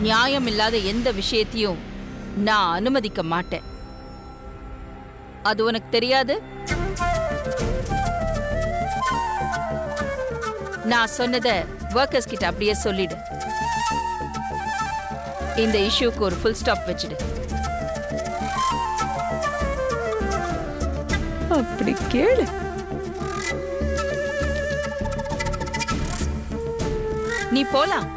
நியாயம் இல்லாத எந்த விஷயத்தையும் நான் அனுமதிக்க மாட்டேன். அது உனக்கு தெரியாது? நான் சொன்னதை ஒர்க்கர்ஸ் கிட்ட அப்படியே சொல்லிடு. இந்த இஷ்யூக்கு ஒரு ஃபுல் ஸ்டாப் வச்சிடு. அப்படி கேளு. நீ போலாம்.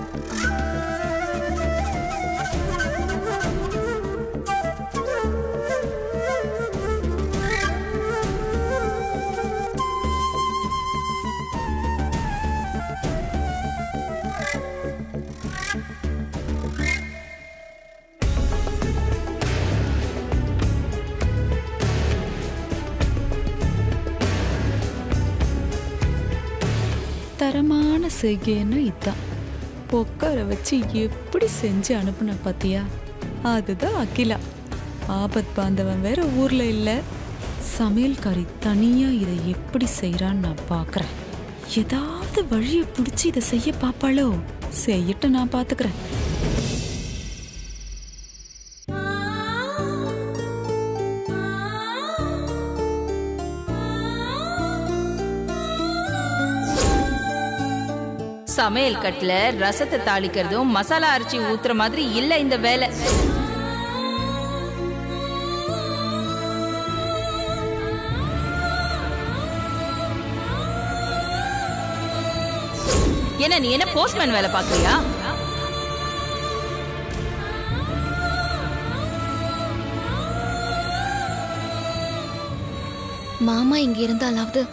தரமான செய்கைன்னு இதான். பொக்கரை வச்சு எப்படி செஞ்சு அனுப்புன பாத்தியா? அதுதான் அகிலா. ஆபத் பாந்தவன் வேற ஊர்ல இல்ல. சமையல்காரி தனியா இதை எப்படி செய்யறான்னு நான் பாக்குறேன். ஏதாவது வழியை பிடிச்சி இதை செய்ய பாப்பாளோ? செய்யட்டு, நான் பாத்துக்கிறேன். சமையல் கட்டுல ரசத்தை தாளிக்கிறதும் மசாலா அரைச்சி ஊத்துற மாதிரி இல்ல இந்த வேலை. என்ன நீ என்ன போஸ்ட்மேன் வேலை பாக்குறியா? மாமா இங்க இருந்தாலாவது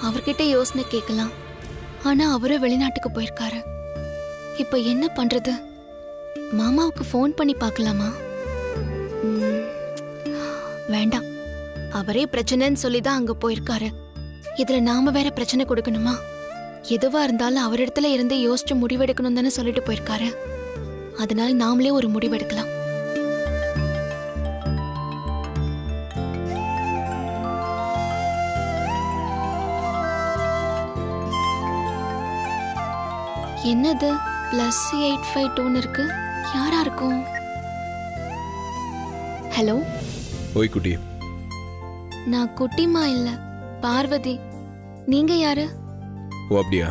அவர்கிட்ட யோசனை கேட்கலாம். ஆனா அவரே வெளிநாட்டுக்கு போயிருக்காரு. இப்ப என்ன பண்றது? மாமாவுக்கு ஃபோன் பண்ணி பார்க்கலாமா? வேண்டாம், அவரே பிரச்சனைன்னு சொல்லிதான் அங்க போயிருக்காரு. இதுல நாம வேற பிரச்சனை கொடுக்கணுமா? எதுவா இருந்தாலும் அவரிடத்துல இருந்து யோசிச்சு முடிவெடுக்கணும் தானே சொல்லிட்டு போயிருக்காரு. அதனால நாமளே ஒரு முடிவெடுக்கலாம். என்னது +852 இருக்கு? யாரா இருக்கும்? ஹலோ. ஓய் குட்டி. நான் குட்டிமா இல்ல, பார்வதி. நீங்க யாரு? ஓ அப்படியா,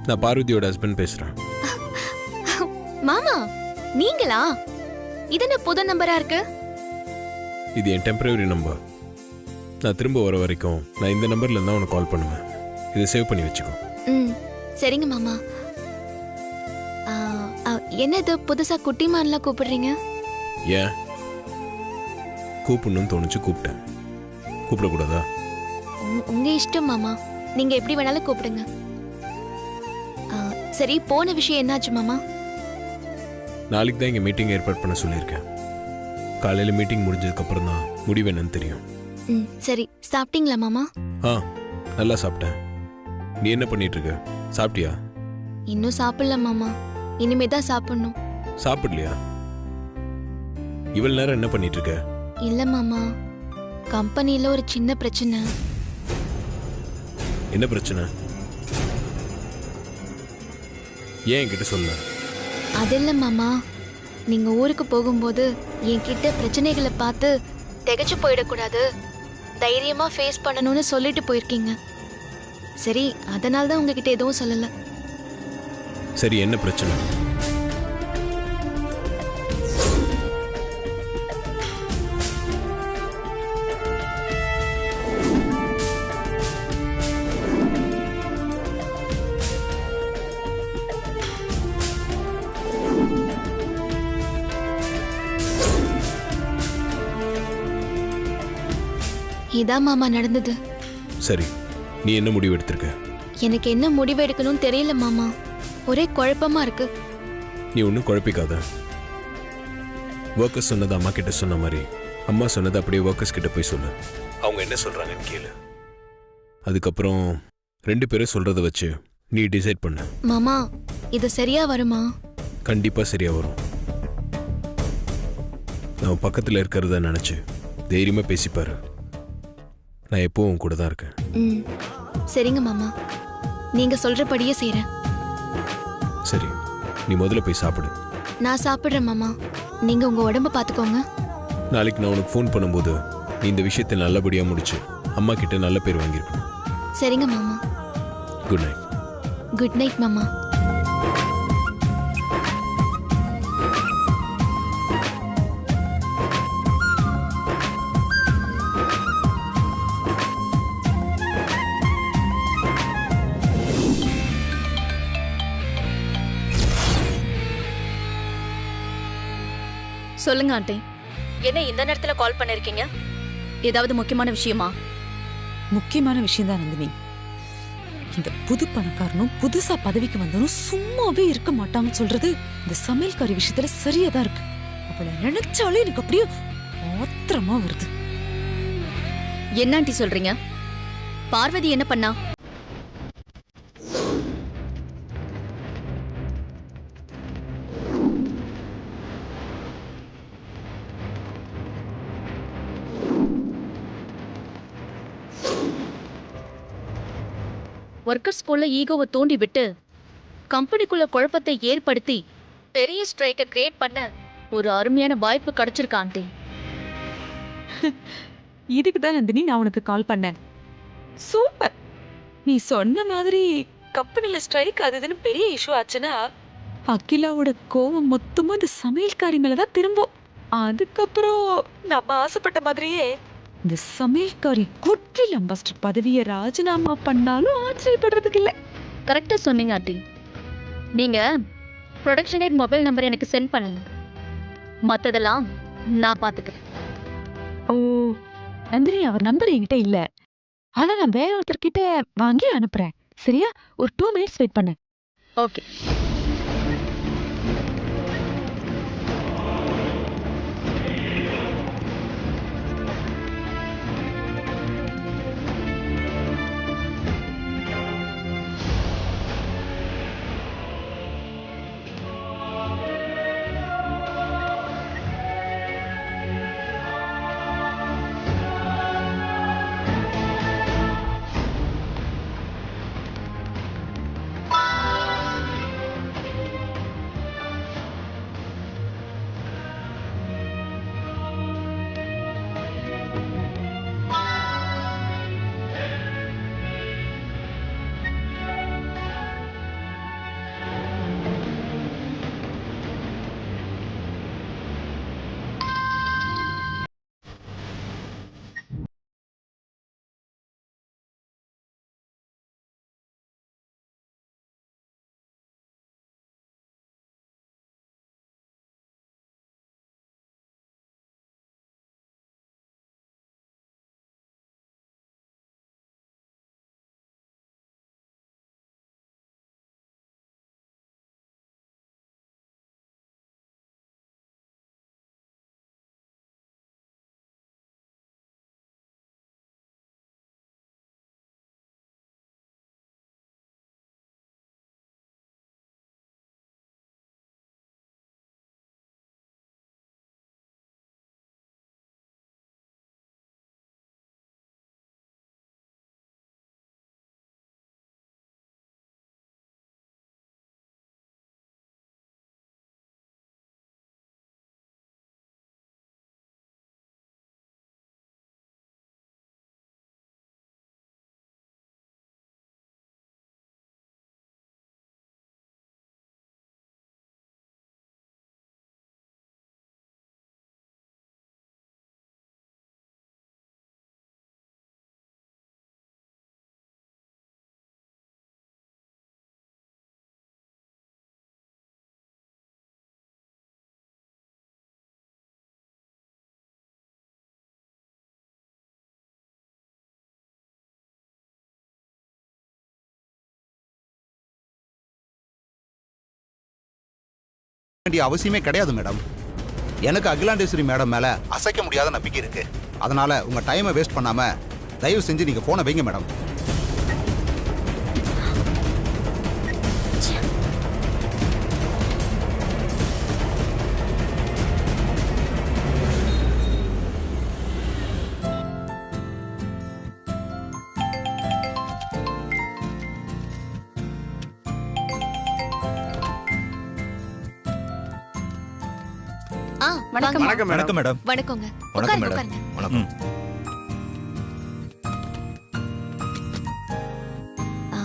நான் பார்வதியோட ஹஸ்பண்ட் பேசுறேன். மாமா நீங்களா? இது என்ன புது நம்பரா இருக்கு? இது என் டெம்பரரி நம்பர். நான் திரும்ப வர வரைக்கும் நான் இந்த நம்பர்ல இருந்தா உனக்கு கால் பண்ணுவேன். இதை சேவ் பண்ணி வச்சுக்கோ. சரிங்க மாமா. என்னது புதுசா குட்டிமான்லாம் கூப்பிடுறீங்க? ஏன் கூப்பிடணும்னு தோணுச்சு, கூப்பிட்டேன். கூப்பிடக்கூடாதா? உங்க இஷ்டம் மாமா, நீங்க எப்படி வேணாலும் கூப்பிடுங்க. சரி, போன விஷயம் என்னாச்சு மாமா? நாளைக்கு தான் இங்கே மீட்டிங் ஏற்பாடு பண்ண சொல்லியிருக்கேன். காலையில் மீட்டிங் முடிஞ்சதுக்கு அப்புறம் தான் முடிவு என்னன்னு தெரியும். சரி, சாப்பிட்டீங்களா மாமா? நல்லா சாப்பிட்டேன். நீ என்ன பண்ணிட்டு இருக்க? சாப்பிட்டியா? இன்னும் சாப்பிடல மாமா, இனிமே தான் சாப்பிடணும். சாப்பிடலையா? இவ்வளவு நேரம் என்ன பண்ணிட்டு இருக்க? இல்ல மாமா, கம்பெனில ஒரு சின்ன பிரச்சனை. என்ன பிரச்சனை? ஏன் என்கிட்ட சொல்ல? அது இல்ல மாமா, நீங்க ஊருக்கு போகும்போது என்கிட்ட பிரச்சனைகளை பார்த்து திகைச்சு போயிடக்கூடாது, தைரியமா ஃபேஸ் பண்ணணும்னு சொல்லிட்டு போயிருக்கீங்க. சரி, அதனால தான் உங்ககிட்ட எதுவும் சொல்லல. சரி, என்ன பிரச்சனை? இதான் மாமா நடந்தது. சரி, நீ என்ன முடிவு எடுத்திருக்க? எனக்கு என்ன முடிவு எடுக்கணும்னு தெரியல மாமா, ஒரே குழப்பமா இருக்கு. நீ ஒன்றும் குழப்பிக்காத. ஒர்க்கர்ஸ் சொன்னது அம்மா கிட்ட சொன்ன மாதிரி அம்மா சொன்னது அப்படியே ஒர்க்கர்ஸ் கிட்ட போய் சொல்லு. அவங்க என்ன சொல்றாங்கன்னு கேளு. அதுக்கப்புறம் 2 பேரும் சொல்றத வச்சு நீ டிசைட் பண்ணு. மாமா, இது சரியா வருமா? கண்டிப்பா சரியா வரும். நான் பக்கத்துல இருக்கிறத நினைச்சு தைரியமா பேசிப்பாரு. நான் எப்பவும் கூட தான் இருக்கேன். சரிங்க மாமா, நீங்க சொல்றபடியே செய்றேன். சரி, நீ முதல்ல போய் சாப்பிடு. நான் சாப்பிடுறேன் மாமா. நீங்க உங்க உடம்ப பாத்துக்கோங்க. நாளைக்கு நான் உனக்கு ஃபோன் பண்ணும்போது நீ இந்த விஷயத்தை நல்லபடியாக முடிச்சு அம்மா கிட்ட நல்ல பேர் வாங்கியிருக்கணும். சரிங்க மாமா. Good night. குட் நைட் மாமா. சொல்லுங்க ஆண்டி. என்ன இந்த நேரத்துல கால் பண்ணிருக்கீங்க? ஏதாவது முக்கியமான விஷயமா? முக்கியமான விஷயம் தான் நந்தினி. இந்த புது பணக்காரனும் புதுசா பதவிக்கு வந்தவனும் சும்மாவே இருக்க மாட்டாங்கன்னு சொல்றது இந்த சமையல்காரி விஷயத்துல சரியா தான் இருக்கு. அவளை நினைச்சாலே எனக்கு அப்படியே ஆத்திரமா வருது. என்ன ஆண்டி சொல்றீங்க? பார்வதி என்ன பண்ணா? ஒர்க்கர்ஸ் போல ஈகோவை தூண்டி விட்டு கம்பெனிக்குள்ள குழப்பத்தை ஏற்படுத்தி பெரிய ஸ்ட்ரைக்கை கிரியேட் பண்ண ஒரு அருமையான வாய்ப்பு கிடைச்சிருக்கா ஆண்டி. இதுக்கு தான் நந்தினி நான் உனக்கு கால் பண்ணேன். சூப்பர். நீ சொன்ன மாதிரி கம்பெனில ஸ்ட்ரைக் அதுன்னு பெரிய இஷ்யூ ஆச்சுன்னா அகிலாவோட கோவம் மொத்தமா இந்த சமையல்காரி மேலதான் திரும்பும். அதுக்கப்புறம் நம்ம ஆசைப்பட்ட மாதிரியே இந்த சமையல்காரி குட்வில் அம்பாஸ்டர் பதவியை ராஜினாமா பண்ணாலும் ஆச்சரியப்படுறதுக்கு இல்லை. கரெக்டாக சொன்னீங்க ஆண்டி. நீங்கள் ப்ரொடக்ஷன் ஹெட் மொபைல் நம்பர் எனக்கு சென்ட் பண்ணுங்க. மற்றதெல்லாம் நான் பார்த்துக்கிறேன். ஓ நந்தினி, அவர் நம்பர் என்கிட்ட இல்லை. ஆனால் நான் வேற ஒருத்தர்கிட்ட வாங்கி அனுப்புறேன். சரியா? ஒரு 2 minutes வெயிட் பண்ணு. ஓகே. அவசியமே கிடையாது மேடம். எனக்கு அகிலாண்டேஸ்வரி மேடம் மேல அசைக்க முடியாத நம்பிக்கை இருக்கு. அதனால உங்க டைமை வேஸ்ட் பண்ணாம தயவு செஞ்சு நீங்க போனை வைங்க மேடம். ஆ வணக்கம் வணக்கம் வணக்கம் மேடம். வணக்கங்க. வணக்கம் உட்காருங்க, மேடம். உட்காருங்க. வணக்கம். ஆ,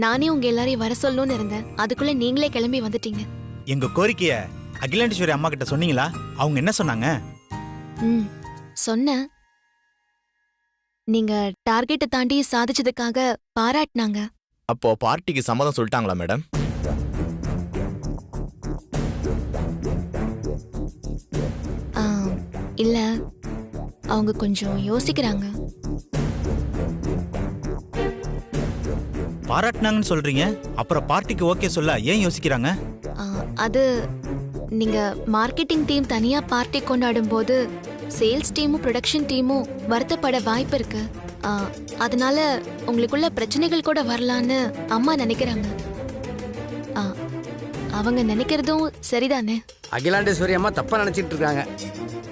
நானே உங்க எல்லாரையும் வர சொல்லணும்னு இருந்தேன். அதுக்குள்ள நீங்களே கிளம்பி வந்துட்டீங்க. எங்க கோரிக்கைய அகிலாண்டேஸ்வரி அம்மா கிட்ட சொன்னீங்களா? அவங்க என்ன சொன்னாங்க? ம் சொன்னேன். நீங்க டார்கெட்டை தாண்டி சாதிச்சதுக்காக பாராட்டினாங்க. அப்போ பார்ட்டிக்கு சம்மதம் சொல்லிட்டாங்களா மேடம்? ஆ, இல்ல அவங்க கொஞ்சம் யோசிக்கிறாங்க. பாராட்டினாங்கன்னு சொல்றீங்க, அப்புறம் பார்ட்டிக்கு ஓகே சொல்ல ஏன் யோசிக்கிறாங்க? ஆ, அது நீங்க மார்க்கெட்டிங் டீம் தனியா பார்ட்டி கொண்டாடும் போது சேல்ஸ் டீமும் ப்ரொடக்ஷன் டீமும் வருத்தப்பட வாய்ப்பு இருக்கு. ஆ, அதனால உங்களுக்குள்ள பிரச்சனைகள் கூட வரலான்னு அம்மா நினைக்கிறாங்க. ஆ, அவங்க நினைக்கிறதும் சரிதானே? அகிலாண்டேஸ்வரி அம்மா தப்பா நினைச்சிட்டு இருக்காங்க.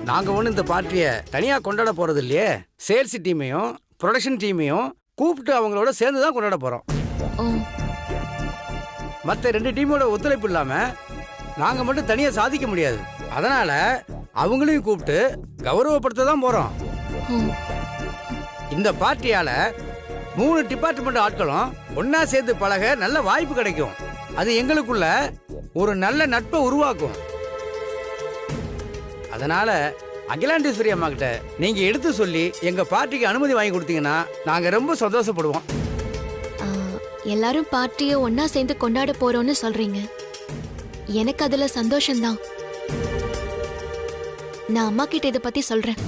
நாங்க ஒண்ணு இந்த பார்ட்டியை தனியா கொண்டாட போறது இல்லையே. சேல்ஸ் டீமையும் ப்ரொடக்ஷன் டீமையும் கூப்பிட்டு அவங்களோட சேர்ந்து தான் கொண்டாட போறோம். ஓ, மற்ற 2 டீமோட ஒத்துழைப்பு இல்லாம நாங்க மட்டும் தனியா சாதிக்க முடியாது. அதனால அவங்களையும் கூப்பிட்டு கௌரவப்படுத்த தான் போறோம். ஓ, இந்த பார்ட்டியால 3 டிபார்ட்மெண்ட் ஆட்களும் ஒன்னா சேர்ந்து பழக நல்ல வாய்ப்பு கிடைக்கும். அது எங்களுக்குள்ள ஒரு நல்ல நட்பை உருவாக்கும். அதனால அகிலாண்டேஸ்வரி அம்மா கிட்ட நீங்க எடுத்து சொல்லி எங்க பார்ட்டிக்கு அனுமதி வாங்கி கொடுத்தீங்கன்னா நாங்க ரொம்ப சந்தோஷப்படுவோம். ஆ, எல்லாரும் பார்ட்டியை ஒன்னா சேர்ந்து கொண்டாட போறோம்னு சொல்றீங்க. எனக்கு அதுல சந்தோஷம்தான். நான் அம்மா கிட்ட இதை பத்தி சொல்றேன்.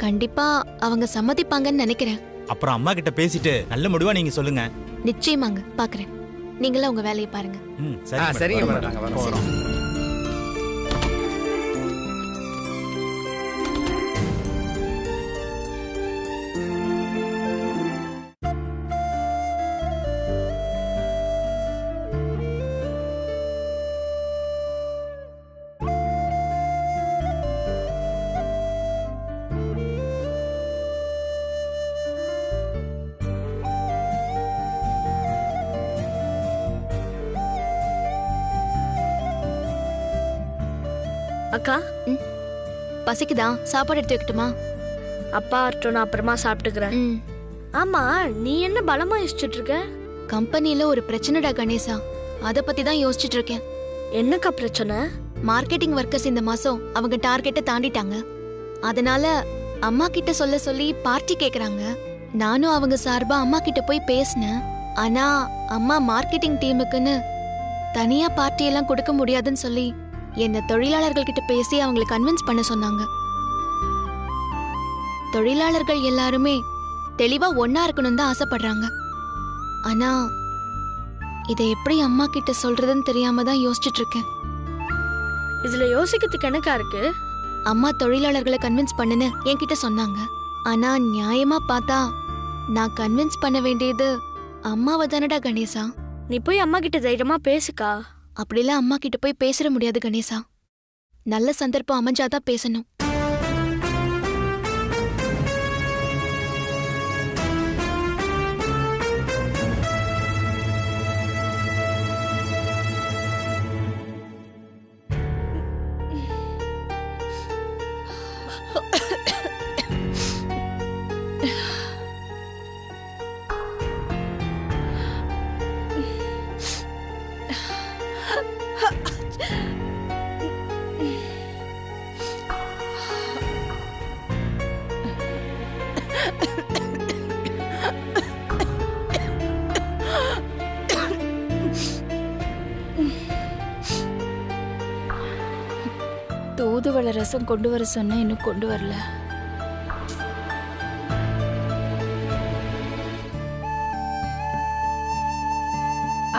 கண்டிப்பா அவங்க சம்மதிப்பாங்கன்னு நினைக்கிறேன். அப்புறம் அம்மா கிட்ட பேசிட்டு நல்ல முடிவா நீங்க சொல்லுங்க. நிச்சயமாங்க, பாக்குறேன். நீங்களா உங்க வேலையை பாருங்க. ம், சரிங்க மேடம். மேடம், நாங்க வரோம். சரி. அக்கா, பசிக்குதா? சாப்பாடு எடுத்து வைக்கட்டுமா? அப்பா வரட்டும், நான் அப்புறமா சாப்பிட்டுக்கிறேன். ம். ஆமா, நீ என்ன பலமா யோசிச்சுட்டு இருக்க? கம்பெனில ஒரு பிரச்சனைடா கணேசா. அத பத்தி தான் யோசிச்சுட்டு இருக்கேன். என்னக்கா பிரச்சனை? மார்க்கெட்டிங் ஒர்க்கர்ஸ் இந்த மாசம் அவங்க டார்கெட்டை தாண்டிட்டாங்க. அதனால அம்மா கிட்ட சொல்ல சொல்லி பார்ட்டி கேக்குறாங்க. நானும் அவங்க சார்பா அம்மா கிட்ட போய் பேசினேன். ஆனா அம்மா மார்க்கெட்டிங் டீமுக்குன்னு தனியா பார்ட்டி எல்லாம் கொடுக்க முடியாதுன்னு சொல்லி என்ன தொழிலாளர்கள் கிட்ட பேசி அவங்களை கன்வின்ஸ் பண்ண சொன்னாங்க. தொழிலாளர்கள் எல்லாருமே தெளிவா ஒன்னா இருக்கணும் தான் ஆசைப்படுறாங்க. ஆனா இதை எப்படி அம்மா கிட்ட சொல்றதுன்னு தெரியாம தான் யோசிச்சுட்டு இருக்கேன். இதுல யோசிக்கிறதுக்கு என்னக்கா இருக்கு? அம்மா தொழிலாளர்களை கன்வின்ஸ் பண்ணுன்னு என்கிட்ட சொன்னாங்க. ஆனா நியாயமா பார்த்தா நான் கன்வின்ஸ் பண்ண வேண்டியது அம்மாவை தானடா கணேசா. நீ போய் அம்மா கிட்ட தைரியமா பேசுக்கா. அப்படிலாம் அம்மா கிட்ட போய் பேசிட முடியாது கணேசா. நல்ல சந்தர்ப்பம் அமைஞ்சாதான் பேசணும். தூதுவளை ரசம் கொண்டு வர சொன்ன, இன்னும் கொண்டு வரல.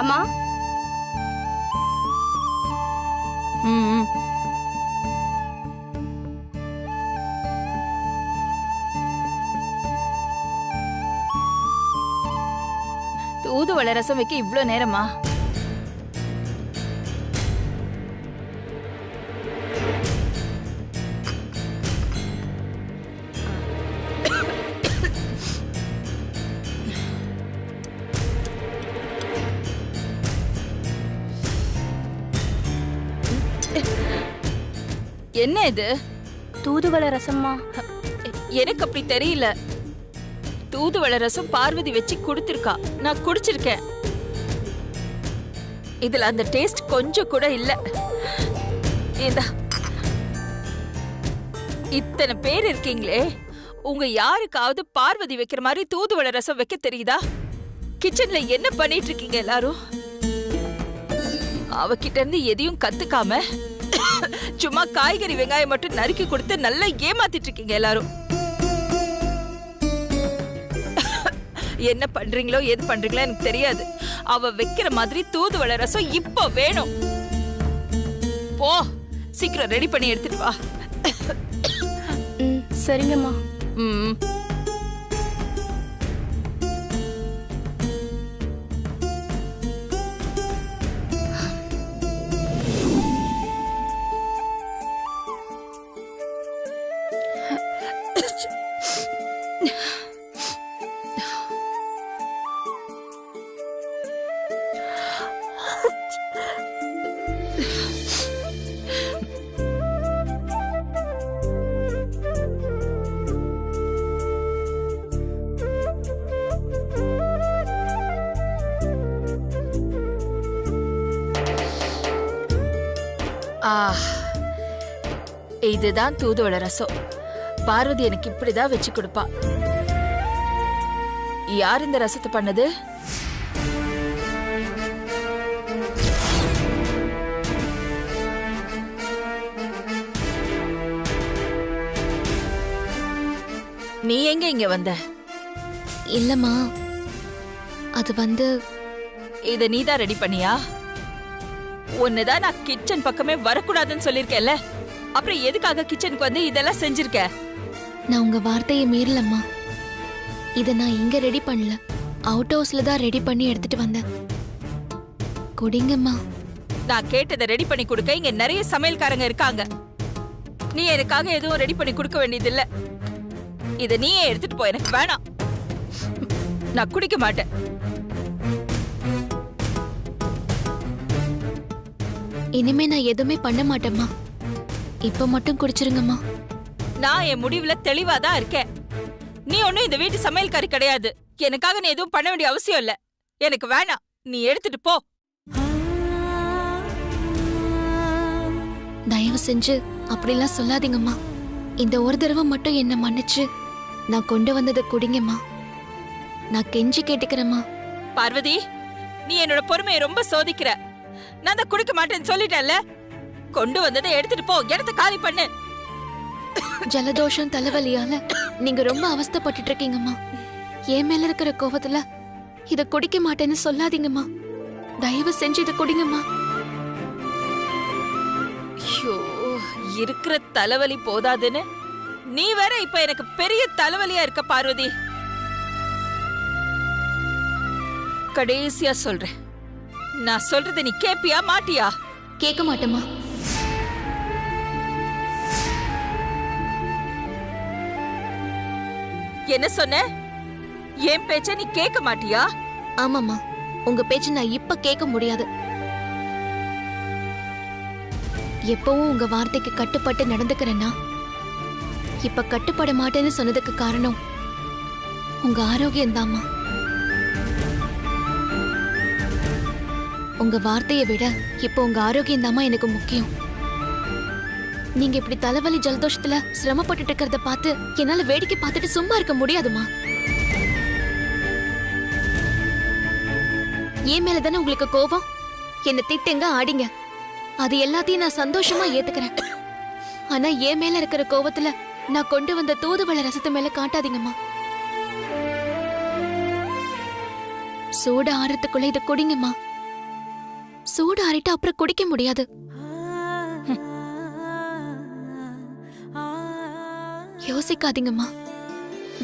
அம்மா. ம். தூதுவளை ரசம் வைக்க இவ்ளோ நேரமா? என்ன இது? தூதுவளை ரசம்மா. எனக்கு அப்படி தெரியல. தூதுவளை ரசம் பார்வதி வச்சு கொடுத்திருக்கா, நான் குடிச்சிருக்கேன். இதுல அந்த டேஸ்ட் கொஞ்சம் கூட இல்ல. ஏண்டா இத்தனை பேர் இருக்கீங்களே, உங்க யாருக்காவது பார்வதி வைக்கிற மாதிரி தூதுவளை ரசம் வைக்க தெரியுதா? கிச்சன்ல என்ன பண்ணிட்டு இருக்கீங்க எல்லாரும்? அவகிட்ட இருந்து எதையும் கத்துக்காம சும்மா காய்கறி வெங்காயம் மட்டும் நறுக்கி கொடுத்து நல்லா ஏமாத்திட்டு இருக்கீங்க எல்லாரும். என்ன பண்றீங்களோ எது பண்றீங்களோ எனக்கு தெரியாது. அவ வைக்கிற மாதிரி தூதுவளை ரசம் இப்போ வேணும். போ, சீக்கிரம் ரெடி பண்ணி எடுத்துட்டு வா. சரிங்கம்மா. இதுதான் தூதுவளை ரசம். பார்வதி எனக்கு இப்படிதான் வச்சு கொடுப்பா. யார் இந்த ரசத்தை பண்ணது? நீ எங்க இங்க வந்த? இல்லம்மா, அது இத நீதான் ரெடி பண்ணியா? ஒன்னுதான் நான் கிச்சன் பக்கமே வரக்கூடாதுன்னு சொல்லிருக்கேன்ல, அப்புறம் எதுக்காக கிச்சனுக்கு வந்து இதெல்லாம் செஞ்சிருக்க? நான் உங்க வார்த்தையை மீறலம்மா. இத நான் இங்க ரெடி பண்ணல, அவுட் ஹவுஸ்ல தான் ரெடி பண்ணி எடுத்துட்டு வந்தேன். குடிங்கம்மா. நான் கேட்டதை ரெடி பண்ணி கொடுக்க இங்க நிறைய சமையல்காரங்க இருக்காங்க. நீ எனக்காக எதுவும் ரெடி பண்ணி கொடுக்க வேண்டியதில்ல. இத நீயே எடுத்துட்டு போ, எனக்கு வேணாம். நான் குடிக்க மாட்டேன். இனிமே நான் எதுவுமே பண்ண மாட்டேம்மா. இப்ப மட்டும் குடிச்சிருங்கம்மா. நான் என் முடிவுல தெளிவாதான் இருக்கேன். நீ ஒன்னும் இந்த வீட்டு சமையல்காரி கிடையாது. எனக்காக நீ எதுவும் பண்ண வேண்டிய அவசியம் இல்ல. எனக்கு வேணாம், நீ எடுத்துட்டு போ. தயவு செஞ்சு அப்படிலாம் சொல்லாதீங்கம்மா. இந்த ஒரு தடவை மட்டும் என்ன மன்னிச்சு நான் கொண்டு வந்ததை குடிங்கம்மா. நான் கெஞ்சி கேட்டுக்கிறேம்மா. பார்வதி, நீ என்னோட பொறுமையை ரொம்ப சோதிக்கிற. நான் தான் குடிக்க மாட்டேன்னு சொல்லிட்டேன்ல. கொண்டு வந்ததை எடுத்துட்டு போ, இடத்த காலி பண்ணு. ஜலதோஷம் தலைவலியால நீங்க ரொம்ப அவஸ்தைப்பட்டுட்டு இருக்கீங்கம்மா. என் மேல இருக்கிற கோவத்துல இத குடிக்க மாட்டேன்னு சொல்லாதீங்கம்மா. தயவு செஞ்சு இத குடிங்கம்மா. ஐயோ, இருக்கிற தலைவலி போதாதுன்னு நீ வேற இப்ப எனக்கு பெரிய தலைவலியா இருக்க பார்வதி. கடைசியா சொல்றேன், நான் சொல்றத நீ கேப்பியா மாட்டியா? கேட்க மாட்டேம்மா. என்ன சொன்ன? என் பேச்ச நீ கேட்க மாட்டியா? ஆமாம்மா, உங்க பேச்சு நான் இப்ப கேட்க முடியாது. எப்பவும் உங்க வார்த்தைக்கு கட்டுப்பட்டு நடந்துக்கிறேன்னா இப்ப கட்டுப்பட மாட்டேன்னு சொன்னதுக்கு காரணம் உங்க ஆரோக்கியம் தாம்மா. உங்க வார்த்தையை விட இப்ப உங்க ஆரோக்கியம் தாம்மா எனக்கு முக்கியம். நீங்க இப்படி தலைவலி ஜலதோஷத்துல சிரமப்பட்டு இருக்கிறத பார்த்து என்னால வேடிக்கை பார்த்துட்டு சும்மா இருக்க முடியாதுமா. ஏன் மேலதானே உங்களுக்கு கோபம்? என்ன திட்டுங்க, ஆடிங்க, அது எல்லாத்தையும் நான் சந்தோஷமா ஏத்துக்கிறேன். ஆனா என் மேல இருக்கிற கோபத்துல நான் கொண்டு வந்த தூதுவளை ரசத்து மேல காட்டாதீங்கம்மா. சூடு ஆறதுக்குள்ள இத குடிங்கம்மா. சூடு ஆறிட்டு அப்புறம் குடிக்க முடியாது. யோசிக்காதீங்கம்மா,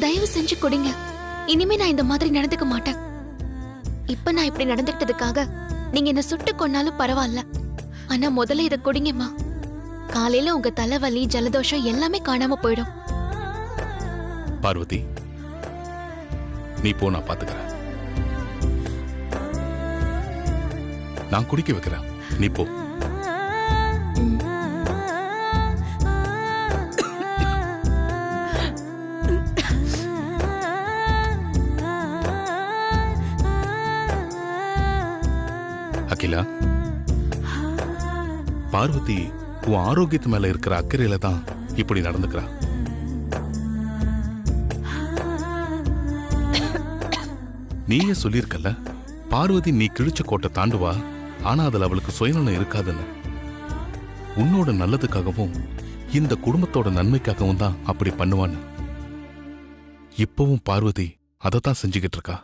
தயவு செஞ்சு குடிங்க. இனிமே நான் இந்த மாதிரி நடந்துக்க மாட்டேன். இப்ப நான் இப்படி நடந்துக்கிட்டதுக்காக நீங்க என்ன சுட்டு கொன்னாலும் பரவாயில்ல. ஆனா முதல்ல இத குடிங்கம்மா. காலையில உங்க தலைவலி ஜலதோஷம் எல்லாமே காணாம போயிடும். பார்வதி, நீ போ, நான் பாத்துக்கிறேன். நான் குடிக்க வைக்கிறேன், நீ போ. அகிலா, பார்வதி உன் ஆரோக்கியத்து மேல இருக்கிற அக்கறையில தான் இப்படி நடந்துக்கிறா. நீயே சொல்லியிருக்கல, பார்வதி நீ கிழிச்ச கோட்டை தாண்டுவா, ஆனா அதுல அவளுக்கு சுயநலம் இருக்காதுன்னு. உன்னோட நல்லதுக்காகவும் இந்த குடும்பத்தோட நன்மைக்காகவும் தான் அப்படி பண்ணுவான்னு. இப்பவும் பார்வதி அதைத்தான் செஞ்சுக்கிட்டு இருக்கா.